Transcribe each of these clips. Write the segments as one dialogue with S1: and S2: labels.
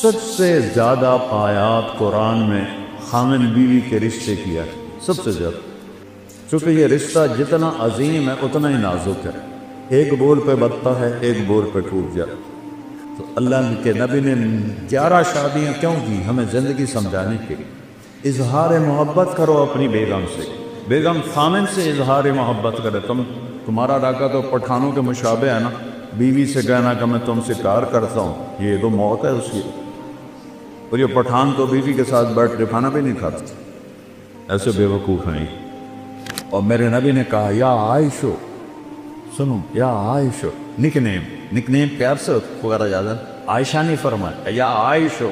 S1: سب سے زیادہ آیات قرآن میں خامن بیوی کے رشتے کی ہے، سب سے زیادہ، چونکہ یہ رشتہ جتنا عظیم ہے اتنا ہی نازک ہے، ایک بول پہ بتتا ہے، ایک بول پہ ٹوٹ جاتا۔ تو اللہ کے نبی نے 11 شادیاں کیوں کی؟ ہمیں زندگی سمجھانے کے لیے۔ اظہار محبت کرو اپنی بیگم سے، بیگم خامن سے اظہار محبت کرے۔ تمہارا علاقہ تو پٹھانوں کے مشابہ ہے نا، بیوی سے کہنا کہ میں تم سے پیار کرتا ہوں، یہ تو موت ہے اس کی۔ اور یہ پٹھان تو بیوی کے ساتھ بیٹھ کے کھانا بھی نہیں کھاتے، ایسے بے وقوف ہیں۔ اور میرے نبی نے کہا یا عائشو، سنو یا عائشو، نک نیم پیار سے پکارا جاتا ہے، عائشہ نہیں فرمایا، یا عائشو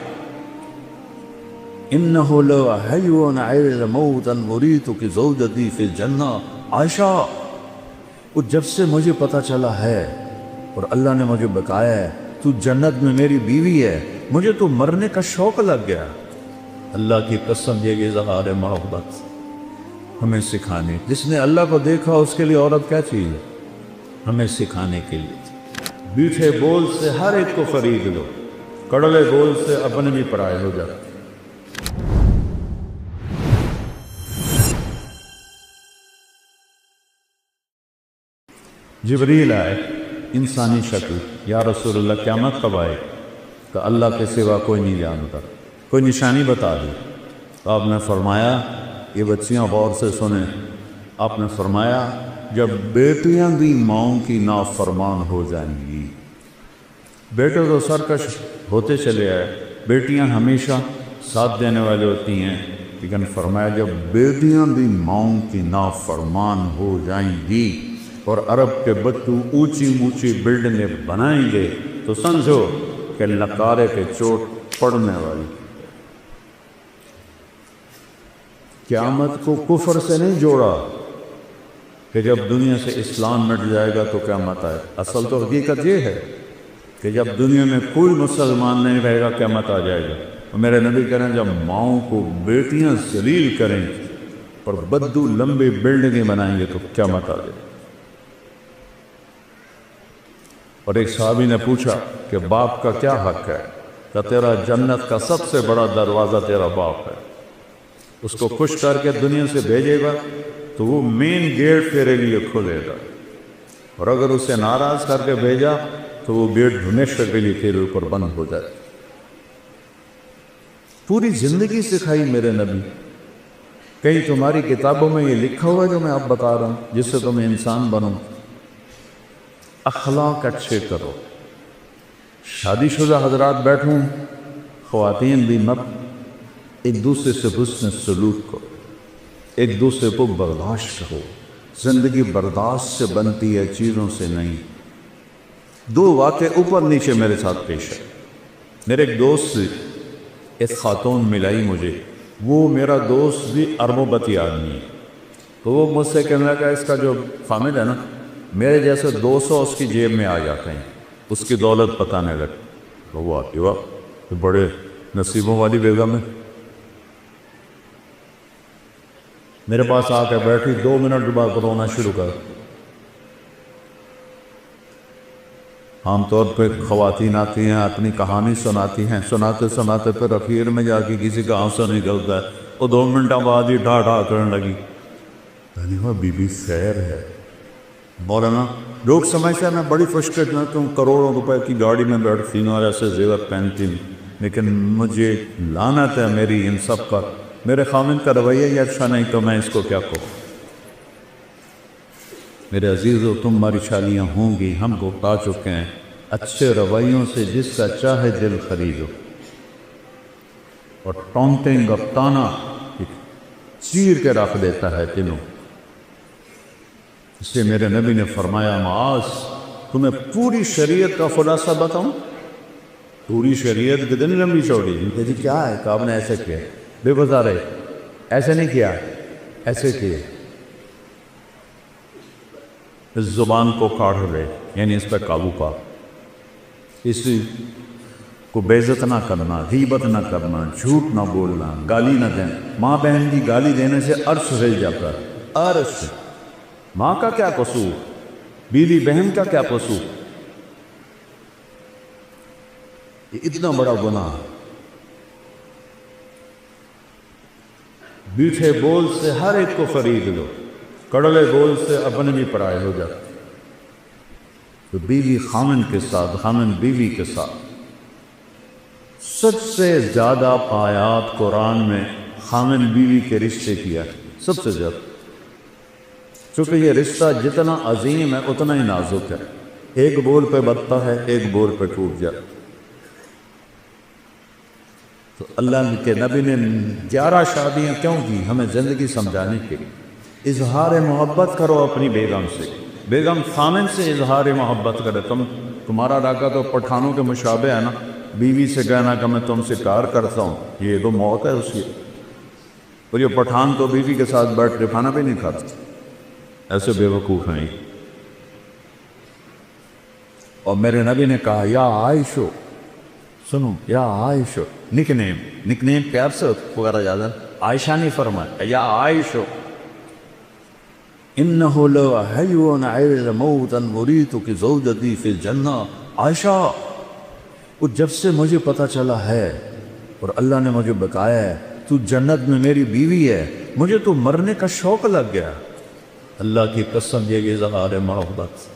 S1: انہو لو حیون عیل موتا مریتک زوجتی فی الجنہ۔ عائشہ، وہ جب سے مجھے پتہ چلا ہے اور اللہ نے مجھے بتایا ہے تو جنت میں میری بیوی ہے، مجھے تو مرنے کا شوق لگ گیا۔ اللہ کی قسم، یہ اظہار محبت ہمیں سکھانے، جس نے اللہ کو دیکھا اس کے لیے عورت کیا چیز ہے، ہمیں سکھانے کے لیے۔ میٹھے بول سے ہر ایک کو خرید لو، کڑوے بول سے اپنے بھی پرائے ہو جاتے۔ جبریل آئے انسانی شکل، یا رسول اللہ قیامت کب آئے؟ کہ اللہ کے سوا کوئی نہیں جانتا، کوئی نشانی بتا دی۔ تو آپ نے فرمایا، یہ بچیاں غور سے سنیں، آپ نے فرمایا جب بیٹیاں بھی ماؤں کی نافرمان ہو جائیں گی۔ بیٹے تو سرکش ہوتے چلے آئے، بیٹیاں ہمیشہ ساتھ دینے والے ہوتی ہیں، لیکن فرمایا جب بیٹیاں بھی ماؤں کی نافرمان ہو جائیں گی اور عرب کے بچوں اونچی اونچی بلڈنگیں بنائیں گے تو سمجھو کہ نکارے کے چوٹ پڑنے والی۔ قیامت کو کفر سے نہیں جوڑا کہ جب دنیا سے اسلام مٹ جائے گا تو قیامت آئے، اصل تو حقیقت یہ ہے کہ جب دنیا میں کوئی مسلمان نہیں رہے گا قیامت آ جائے گا۔ اور میرے نبی کہہ رہے ہیں جب ماؤں کو بیٹیاں ذلیل کریں اور بدو لمبی بلڈنگیں بنائیں گے تو قیامت آ جائے گا۔ اور ایک صحابی نے پوچھا کہ باپ کا کیا حق ہے؟ کہ تیرا جنت کا سب سے بڑا دروازہ تیرا باپ ہے، اس کو خوش کر کے دنیا سے بھیجے گا تو وہ مین گیٹ تیرے لیے کھلے گا، اور اگر اسے ناراض کر کے بھیجا تو وہ گیٹ ہمیشہ کے لیے تیرے اوپر بند ہو جائے۔ پوری زندگی سکھائی میرے نبی۔ کہیں تمہاری کتابوں میں یہ لکھا ہوا ہے جو میں اب بتا رہا ہوں جس سے تم انسان بنو؟ اخلاق اچھے کرو۔ شادی شدہ حضرات بیٹھوں، خواتین بھی مت، ایک دوسرے سے حسن سلوک کرو، ایک دوسرے کو برداشت کرو۔ زندگی برداشت سے بنتی ہے، چیزوں سے نہیں۔ 2 واقعے اوپر نیچے میرے ساتھ پیش ہے۔ میرے ایک دوست سے ایک خاتون ملائی مجھے، وہ میرا دوست بھی اربوں بتی آدمی ہے، تو وہ مجھ سے کہنے لگا اس کا جو فامل ہے نا، میرے جیسے 200 اس کی جیب میں آ جاتے ہیں، اس کی دولت بتانے لگے۔ تو وہ آتی واہ بڑے نصیبوں والی بیگم ہے۔ میرے پاس آ کے بیٹھی، 2 منٹ بعد رونا شروع کر۔ عام طور پہ خواتین آتی ہیں، اپنی کہانی سناتی ہیں، سناتے سناتے پھر اخیر میں جا کے کسی کا آنسو نکلتا ہے، وہ 2 منٹوں بعد ہی ڈھا ڈھا کرنے لگی۔ کہنے وہ بی بی خیر ہے۔ مولانا لوگ سمجھتے ہیں میں بڑی خوش قسمت ہوں، کروڑوں روپے کی گاڑی میں بیٹھتی ہوں اور ایسے زیور پہنتی ہوں، لیکن مجھے لعنت ہے میری ان سب پر۔ میرے خامند کا رویہ ہی اچھا نہیں تو میں اس کو کیا کہوں؟ میرے عزیزو، تمہاری شادیاں ہوں گی، ہم کو پا چکے ہیں، اچھے رویوں سے جس کا چاہے دل خریدو، اور ٹونٹنگ اور تانا چیر کے رکھ دیتا ہے دلوں۔ اس سے میرے نبی نے فرمایا معاذ، تمہیں پوری شریعت کا خلاصہ بتاؤں؟ پوری شریعت کتنی لمبی چوڑی؟ جی کیا ہے کہ آپ نے ایسے کیا؟ بے گزارے ایسے نہیں کیا، ایسے کیے۔ اس زبان کو کاڑھ لے، یعنی اس پہ قابو پا، اسی کو بے عزت نہ کرنا، غیبت نہ کرنا، جھوٹ نہ بولنا، گالی نہ دینا۔ ماں بہن کی گالی دینے سے عرش ہل جاتا ہے، عرش۔ ماں کا کیا قصور، بیوی بہن کا کیا قصور؟ یہ اتنا بڑا گناہ میٹھے بول سے ہر ایک کو خرید لو، کڑوے بول سے اپنے بھی پرائے ہو جاتے۔ تو بیوی خامن کے ساتھ، خامن بیوی کے ساتھ سب سے زیادہ آیات قرآن میں خامن بیوی کے رشتے کیا ہے، سب سے زیادہ، چونکہ یہ رشتہ جتنا عظیم ہے اتنا ہی نازک ہے، ایک بول پہ بتتا ہے، ایک بول پہ ٹوٹ جاتا۔ تو اللہ کے نبی نے 11 شادیاں کیوں کی؟ ہمیں زندگی سمجھانے کے لیے۔ اظہار محبت کرو اپنی بیگم سے، بیگم خامن سے اظہار محبت کرے۔ تمہارا علاقہ تو پٹھانوں کے مشابہ ہے نا، بیوی سے کہنا کہ میں تم سے پیار کرتا ہوں، یہ تو موت ہے اس کی۔ اور یہ پٹھان تو بیوی کے ساتھ بیٹھ کے کھانا بھی نہیں کھاتا، ایسے بے وقوف ہیں۔ اور میرے نبی نے کہا یا عائشو، سنو یا عائشو، نک نیم پیار سے پکارا جاتا ہے، عائشہ نہیں فرمایا، یا عائشو انہو لو حیون عیل موتا مریتک زوجتی فی الجنہ۔ عائشہ، وہ جب سے مجھے پتا چلا ہے اور اللہ نے مجھے بتایا ہے تو جنت میں میری بیوی ہے، مجھے تو مرنے کا شوق لگ گیا۔ اللہ کی قسم، یہ اظہار محبت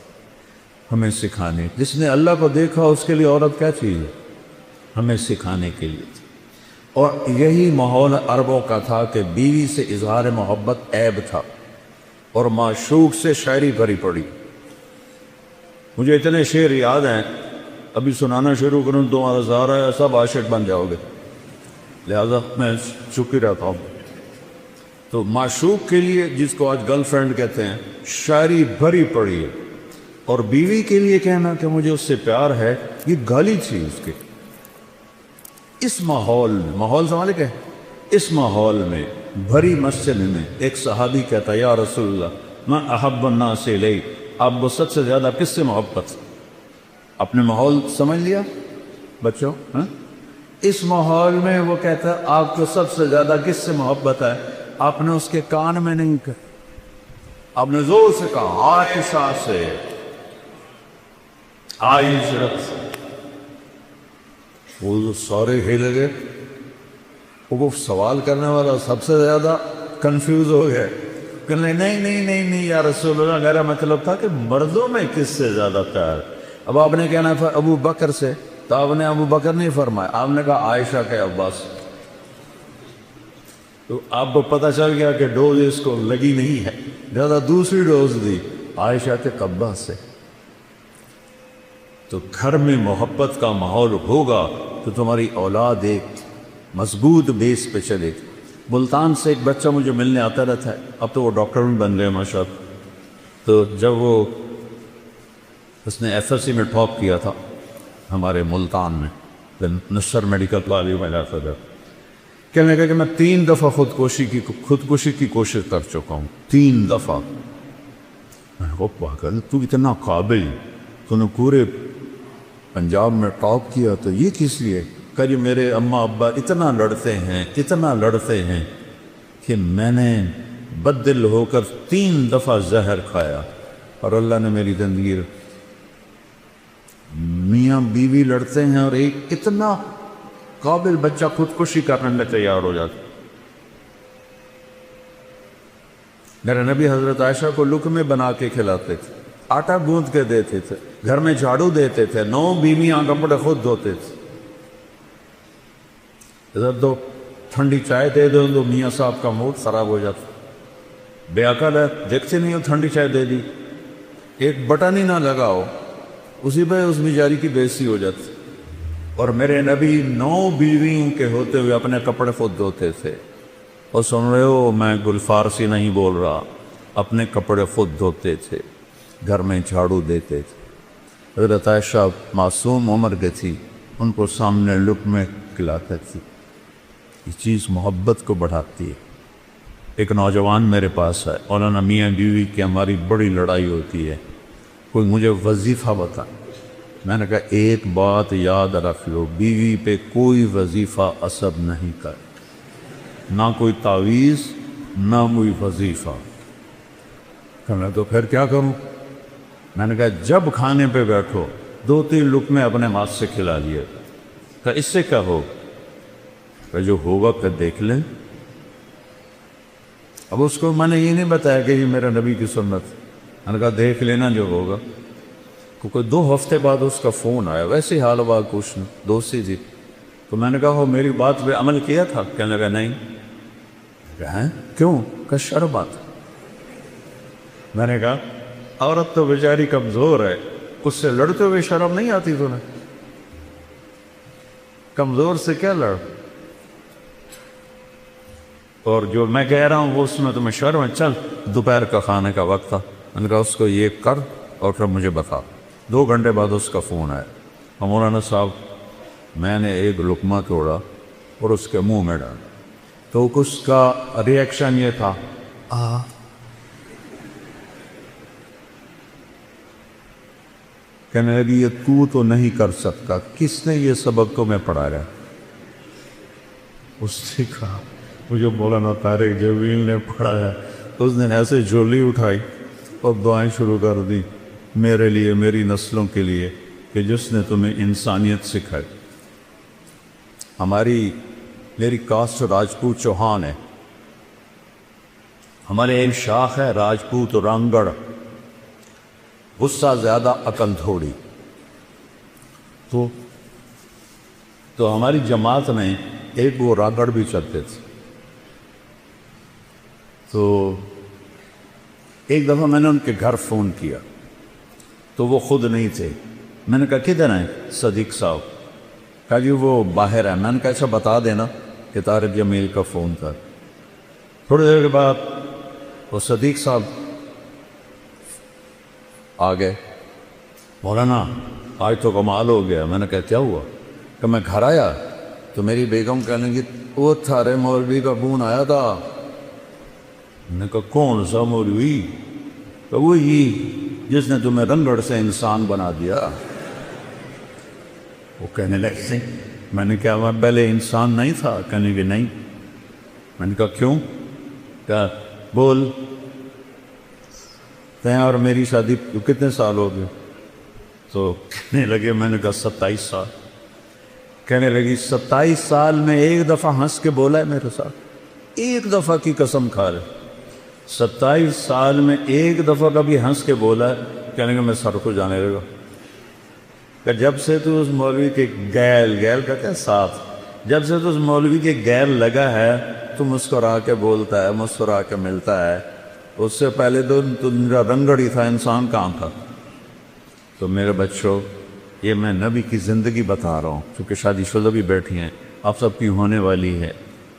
S1: ہمیں سکھانے، جس نے اللہ کو دیکھا اس کے لیے عورت کیا چیز ہے، ہمیں سکھانے کے لیے۔ اور یہی ماحول عربوں کا تھا کہ بیوی سے اظہار محبت عیب تھا، اور معشوق سے شاعری بھری پڑی۔ مجھے اتنے شعر یاد ہیں، ابھی سنانا شروع کروں تو تمہارا سارا ہے سب عاشق بن جاؤ گے، لہذا میں چپ ہی رہتا ہوں۔ تو معشوق کے لیے، جس کو آج گرل فرینڈ کہتے ہیں، شاعری بھری پڑی ہے، اور بیوی کے لیے کہنا کہ مجھے اس سے پیار ہے، یہ گالی تھی اس کے۔ اس ماحول سمجھ کے، اس ماحول میں بھری مسجد میں ایک صحابی کہتا یا رسول اللہ میں احب الناس الیک، آپ وسعت سے زیادہ کس سے محبت؟ اپنے ماحول سمجھ لیا بچوں؟ اس ماحول میں وہ کہتا ہے آپ کو سب سے زیادہ کس سے محبت ہے؟ آپ نے اس کے کان میں نہیں کہا، آپ نے زور سے کہا عائشہ سے، عائشہ سے۔ وہ سارے ہل گئے، وہ سوال کرنے والا سب سے زیادہ کنفیوز ہو گیا، کہ نہیں یا رسول اللہ، میرا مطلب تھا کہ مردوں میں کس سے زیادہ پیار۔ اب آپ نے کہنا تھا ابو بکر سے، تو آپ نے ابو بکر نہیں فرمایا، آپ نے کہا عائشہ کے عباس۔ تو آپ کو پتہ چل گیا کہ ڈوز اس کو لگی نہیں ہے، زیادہ دوسری ڈوز دی عائشہ کے عباس سے۔ تو گھر میں محبت کا ماحول ہوگا تو تمہاری اولاد ایک مضبوط بیس پہ چلے۔ ملتان سے ایک بچہ مجھے ملنے آتا رہتا ہے، اب تو وہ ڈاکٹر بھی بن گئے ماشاءاللہ۔ تو جب اس نے FSC میں ٹاپ کیا تھا ہمارے ملتان میں، نصر میڈیکل کالج میں جاتا تھا، کہنے لگا کہ میں 3 دفعہ خودکشی کی کوشش کر چکا ہوں، 3 دفعہ۔ میں نے کہا پاگل، تو اتنا قابل، تو نے پورے پنجاب میں ٹاپ کیا، تو یہ کس لیے؟ کہ جی میرے اماں ابا اتنا لڑتے ہیں کہ میں نے بددل ہو کر 3 دفعہ زہر کھایا، اور اللہ نے میری زندگی۔ میاں بیوی لڑتے ہیں اور ایک اتنا قابل بچہ خودکشی کرنے میں تیار ہو جاتا۔ میرے نبی حضرت عائشہ کو لقمے بنا کے کھلاتے تھے، آٹا گوندھ کے دیتے تھے، گھر میں جھاڑو دیتے تھے، 9 بیویاں کپڑے خود دھوتے تھے۔ ادھر دو ٹھنڈی چائے دے دو تو میاں صاحب کا موڈ خراب ہو جاتا، بے عقل ہے، دیکھتے نہیں ہو ٹھنڈی چائے دے دی، ایک بٹن ہی نہ لگاؤ، اسی پہ اس بیچاری کی بے عزتی ہو جاتی۔ اور میرے نبی 9 بیویوں کے ہوتے ہوئے اپنے کپڑے خود دھوتے تھے۔ اور سن رہے ہو، میں گل فارسی نہیں بول رہا، اپنے کپڑے خود دھوتے تھے، گھر میں جھاڑو دیتے تھے۔ حضرت عائشہ معصوم عمر کی تھی، ان کو سامنے لقمے کھلاتے تھی۔ یہ چیز محبت کو بڑھاتی ہے۔ ایک نوجوان میرے پاس ہے، مولانا میاں بیوی کی ہماری بڑی لڑائی ہوتی ہے، کوئی مجھے وظیفہ بتا۔ میں نے کہا ایک بات یاد رکھ لو، بیوی پہ کوئی وظیفہ اثر نہیں کر، نہ کوئی تعویذ نہ کوئی وظیفہ۔ کہنا تو پھر کیا کروں؟ میں نے کہا جب کھانے پہ بیٹھو 2-3 لقمے اپنے ہاتھ سے کھلا لیے، کہ اس سے کیا ہو؟ کہ جو ہوگا پھر دیکھ لیں۔ اب اس کو میں نے یہ نہیں بتایا کہ یہ میرا نبی کی سنت. میں نے کہا دیکھ لینا جو ہوگا. کیونکہ 2 ہفتے بعد اس کا فون آیا, ویسے حال ہوا کچھ دوستی تھی. تو میں نے کہا وہ میری بات پہ عمل کیا تھا؟ کہنے لگا نہیں. ہیں کیوں؟ کہ شرم بات. میں نے کہا عورت تو بیچاری کمزور ہے, اس سے لڑتے ہوئے شرم نہیں آتی تمہیں؟ کمزور سے کیا لڑ؟ اور جو میں کہہ رہا ہوں وہ اس میں تمہیں شرم ہے؟ چل دوپہر کا کھانے کا وقت تھا. میں نے کہا اس کو یہ کر اور پھر مجھے بتا. 2 گھنٹے بعد اس کا فون آیا, مولانا صاحب میں نے ایک لقمہ توڑا اور اس کے منہ میں ڈالا. تو اس کا ریئیکشن یہ تھا کہنے لگی یہ تو نہیں کر سکتا, کس نے یہ سبق تمہیں پڑھایا؟ اس نے کہا مجھے مولانا طارق جمیل نے پڑھایا. اس نے ایسے جھولی اٹھائی اور دعائیں شروع کر دی میرے لیے, میری نسلوں کے لیے, کہ جس نے تمہیں انسانیت سکھائی. میری کاسٹ راجپوت چوہان ہے. ہمارے ایک شاخ ہے راجپوت رانگڑ, غصہ زیادہ عقل تھوڑی. تو ہماری جماعت میں ایک وہ رانگڑ بھی چلتے تھے. تو ایک دفعہ میں نے ان کے گھر فون کیا تو وہ خود نہیں تھے. میں نے کہا کدھر ہیں؟ صدیق صاحب. کہا جی وہ باہر ہے. میں نے کہا ایسا بتا دینا کہ طارق جمیل کا فون تھا. تھوڑی دیر کے بعد وہ صدیق صاحب آ گئے. مولانا آج تو کمال ہو گیا. میں نے کہا کیا ہوا؟ کہ میں گھر آیا تو میری بیگم کہنے لگی وہ تھارے مولوی کا فون آیا تھا. میں نے کہا کون سا مولوی؟ کہ وہی جس نے تمہیں رنگڑ سے انسان بنا دیا. وہ کہنے لگے میں نے کہا میں پہلے انسان نہیں تھا؟ کہنے کہ نہیں. میں نے کہا کیوں؟ کہا بول تیں اور میری شادی کتنے سال ہو گئے؟ تو کہنے لگے میں نے کہا 27 سال. کہنے لگی 27 سال میں ایک دفعہ ہنس کے بولا ہے میرے ساتھ؟ ایک دفعہ کی قسم کھا لے. 27 سال میں ایک دفعہ کبھی ہنس کے بولا ہے؟ کہنے لگا میں سر کو جانے لگا. کہ جب سے تو اس مولوی کے گیل کا کیا ساتھ, جب سے تو اس مولوی کے گیل لگا ہے تو مسکرا کے بولتا ہے, مسکرا کے ملتا ہے. اس سے پہلے تو میرا رنگڑی تھا, انسان کہاں تھا. تو میرے بچوں یہ میں نبی کی زندگی بتا رہا ہوں, چونکہ شادی شدہ بھی بیٹھی ہیں, آپ سب کی ہونے والی ہے,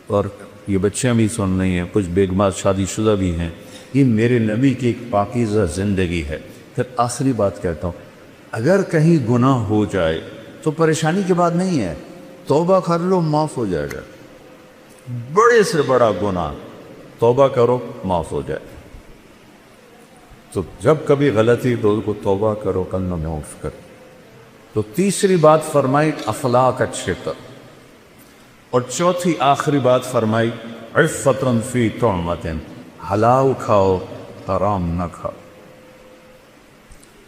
S1: اور یہ بچیاں بھی سن رہی ہیں, کچھ بیگمات شادی شدہ بھی ہیں. یہ میرے نبی کی ایک پاکیزہ زندگی ہے. پھر آخری بات کہتا ہوں, اگر کہیں گناہ ہو جائے تو پریشانی کی بات نہیں ہے, توبہ کر لو معاف ہو جائے گا. بڑے سے بڑا گناہ توبہ کرو معاف ہو جائے. تو جب کبھی غلطی تو کو توبہ کرو, کلمہ معاف کرو. تو تیسری بات فرمائی اخلاق اچھے کر, اور چوتھی آخری بات فرمائی عفتن فی طعمتن, حلال کھاؤ حرام نہ کھاؤ.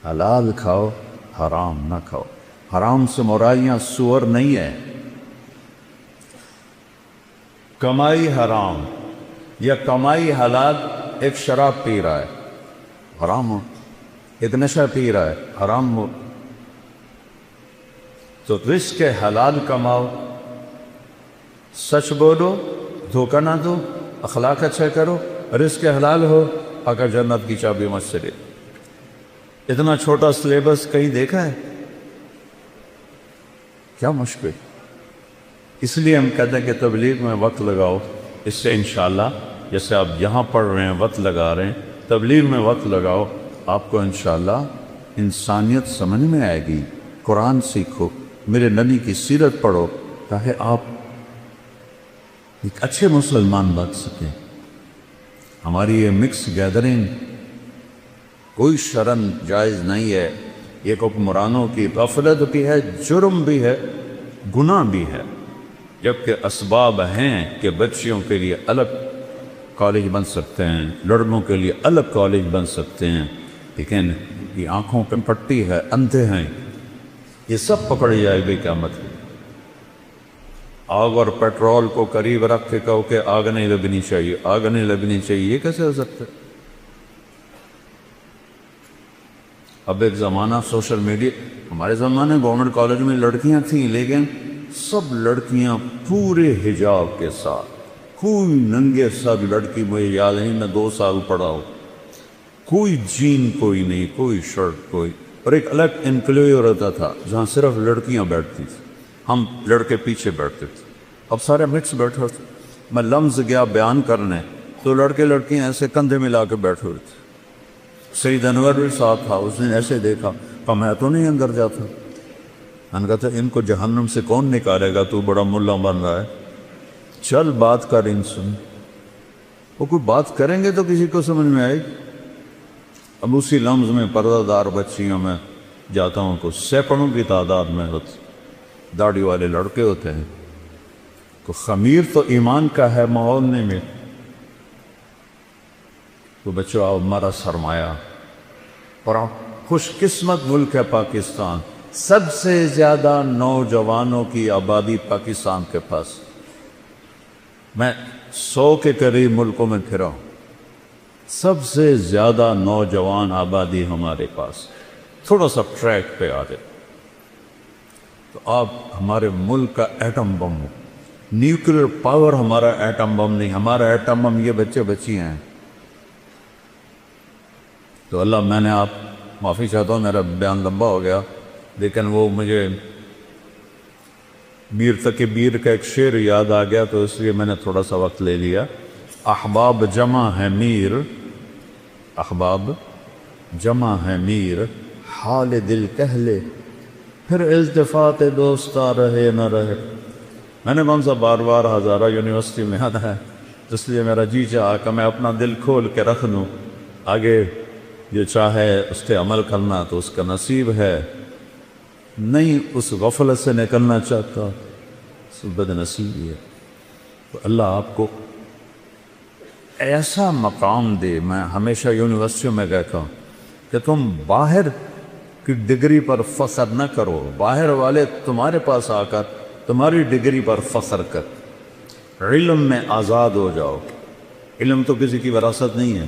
S1: حلال کھاؤ حرام نہ کھاؤ. حرام سے مرائیاں سور نہیں ہے. کمائی حرام یا کمائی حلال. ایک شراب پی رہا ہے حرام ہو, ایک نشہ پی رہا ہے حرام ہو. تو رزق حلال کماؤ, سچ بولو, دھوکہ نہ دو, اخلاق اچھا کرو, رزق حلال ہو, اگر جنت کی چابی مجھ سے لے. اتنا چھوٹا سلیبس کہیں دیکھا ہے؟ کیا مشکل. اس لیے ہم کہتے ہیں کہ تبلیغ میں وقت لگاؤ. اس سے انشاءاللہ جیسے آپ یہاں پڑھ رہے ہیں وقت لگا رہے ہیں, تبلیغ میں وقت لگاؤ, آپ کو انشاءاللہ انسانیت سمجھ میں آئے گی. قرآن سیکھو, میرے نبی کی سیرت پڑھو, تاکہ آپ ایک اچھے مسلمان بن سکیں. ہماری یہ مکس گیدرنگ کوئی شرن جائز نہیں ہے. یہ حکمرانوں کی غفلت بھی ہے, جرم بھی ہے, گناہ بھی ہے. جبکہ اسباب ہیں کہ بچیوں کے لیے الگ کالج بن سکتے ہیں, لڑکوں کے لیے الگ کالج بن سکتے ہیں, لیکن یہ آنکھوں پہ پٹی ہے, اندھے ہیں, یہ سب پکڑ جائے گی قیامت. آگ اور پیٹرول کو قریب رکھ کے کہو کہ آگ نہیں لگنی چاہیے، آگ نہیں لگنی چاہیے، یہ کیسے ہو سکتا ہے؟ اب ایک زمانہ سوشل میڈیا، ہمارے زمانے گورنمنٹ کالج میں لڑکیاں تھیں، لیکن سب لڑکیاں پورے حجاب کے ساتھ، کوئی ننگے سب لڑکی، مجھے یاد نہیں، میں 2 سال پڑھا ہوں، کوئی جین کوئی نہیں، کوئی شرٹ کوئی، اور ایک الگ انکلیو رہتا تھا جہاں صرف لڑکیاں بیٹھتی تھیں، ہم لڑکے پیچھے بیٹھتے تھے، اب سارے مکس بیٹھے ہوتے۔ میں لمز گیا بیان کرنے تو لڑکے لڑکیاں ایسے کندھے ملا کے بیٹھے ہوئے تھے۔ سید انور بھی ساتھ تھا، اس نے ایسے دیکھا، کہا میں تو نہیں اندر جاتا۔ میں نے کہا تھا ان کو جہنم سے کون نکالے گا، تو بڑا ملا بن رہا ہے، چل بات کر ان سے۔ وہ کوئی بات کریں گے تو کسی کو سمجھ میں آئے گی۔ اب اسی لمز میں پردہ دار بچیوں میں جاتا ہوں تو سینکڑوں کی تعداد میں ہوتی، داڑھی والے لڑکے ہوتے ہیں، تو خمیر تو ایمان کا ہے، ماحول نہیں میں تو بچوں آؤ، ہمارا سرمایہ اور خوش قسمت ملک ہے پاکستان، سب سے زیادہ نوجوانوں کی آبادی پاکستان کے پاس۔ میں 100 کے قریب ملکوں میں پھرا ہوں، سب سے زیادہ نوجوان آبادی ہمارے پاس۔ تھوڑا سا ٹریک پہ آ جائے تو آپ ہمارے ملک کا ایٹم بم ہو، نیوکلیر پاور ہمارا ایٹم بم نہیں، ہمارا ایٹم بم یہ بچے بچیاں ہیں۔ تو اللہ، میں نے آپ معافی چاہتا ہوں، میرا بیان لمبا ہو گیا، لیکن وہ مجھے میر تقی میر کا ایک شعر یاد آ گیا تو اس لیے میں نے تھوڑا سا وقت لے لیا۔ احباب جمع ہے میر، احباب جمع ہے میر، حال دل کہہ لے، پھر التفات دوستا رہے نہ رہے۔ میں نے کون سا بار بار ہزارہ یونیورسٹی میں آنا ہے، اس لیے میرا جی چاہا کہ میں اپنا دل کھول کے رکھ دوں، آگے جو چاہے اس پہ عمل کرنا تو اس کا نصیب ہے، نہیں اس غفلت سے نکلنا چاہتا تو بد نصیبی ہے۔ تو اللہ آپ کو ایسا مقام دے۔ میں ہمیشہ یونیورسٹیوں میں کہتا ہوں کہ تم باہر کی ڈگری پر فخر نہ کرو، باہر والے تمہارے پاس آ کر تمہاری ڈگری پر فخر کر، علم میں آزاد ہو جاؤ۔ علم تو کسی کی وراثت نہیں ہے،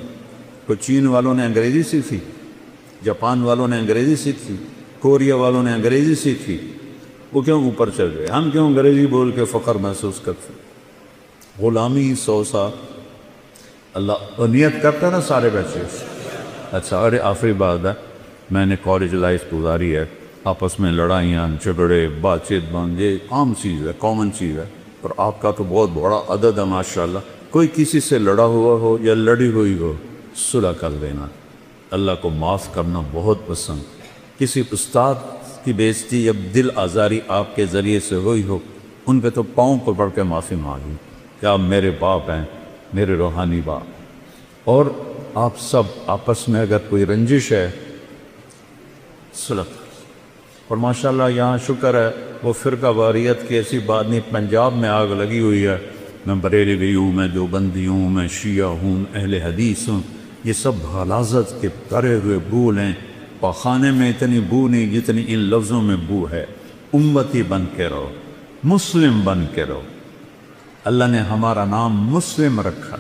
S1: کوئی چین والوں نے انگریزی سیکھی، جاپان والوں نے انگریزی سیکھی، کوریا والوں نے انگریزی سیکھی، وہ کیوں اوپر چل گئے؟ ہم کیوں انگریزی بول کے فخر محسوس کرتے؟ غلامی 100 سال اللہ نیت کرتا نا سارے بچے۔ اچھا، اور آخری بات ہے، میں نے کالج لائف گزاری ہے، آپس میں لڑائیاں جھگڑے بات چیت بند، یہ عام چیز ہے، کامن چیز ہے، اور آپ کا تو بہت بڑا عدد ہے ماشاءاللہ۔ کوئی کسی سے لڑا ہوا ہو یا لڑی ہوئی ہو، صلح کر دینا۔ اللہ کو معاف کرنا بہت پسند۔ کسی استاد کی بےعزتی یا دل آزاری آپ کے ذریعے سے ہوئی ہو، ان پہ تو پاؤں پکڑ کے معافی مانگی کہ آپ میرے باپ ہیں، میرے روحانی باپ، اور آپ سب آپس میں اگر کوئی رنجش ہے صلح۔ اور ماشاءاللہ یہاں شکر ہے وہ فرقہ واریت کی ایسی بات نہیں، پنجاب میں آگ لگی ہوئی ہے، میں بریلوی ہوں، میں دیوبندی ہوں، میں شیعہ ہوں، اہل حدیث ہوں، یہ سب غلاظت کے کرے ہوئے بھول ہیں۔ پاخانے میں اتنی بو نہیں جتنی ان لفظوں میں بو ہے۔ امتی بن کے رہو، مسلم بن کے رہو۔ اللہ نے ہمارا نام مسلم رکھا،